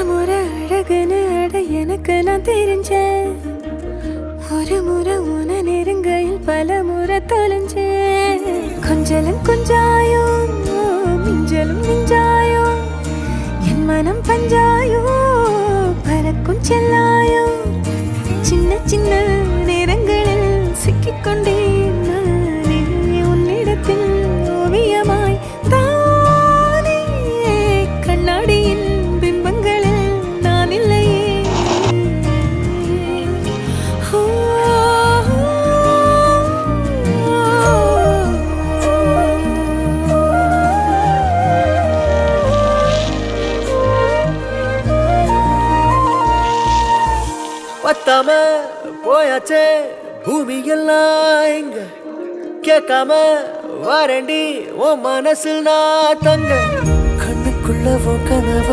முறை அழகுன்னு அட எனக்கு நான் தெரிஞ்சேன். ஒரு முறை உன நெருங்கையில் பல முறை தொலைஞ்சேன். கொஞ்சலும் கொஞ்சாயோ மிஞ்சலும் மிஞ்சாயோ என் மனம் பஞ்சாயோ பறக்கும் செல்லாயோ சின்ன சின்ன நேரங்களில் சிக்கிக்கொண்டேன் நானே உன்னிடத்தில் ஓவியமாய் தானே கண்ணாடியின் பிம்பங்களில் நான் இல்லையே. பத்தாம போயாச்சே பூமி எல்லாம் இங்க கேட்காம வாரண்டி உன் மனசில் நான் தங்க கண்ணுக்குள்ள கனவ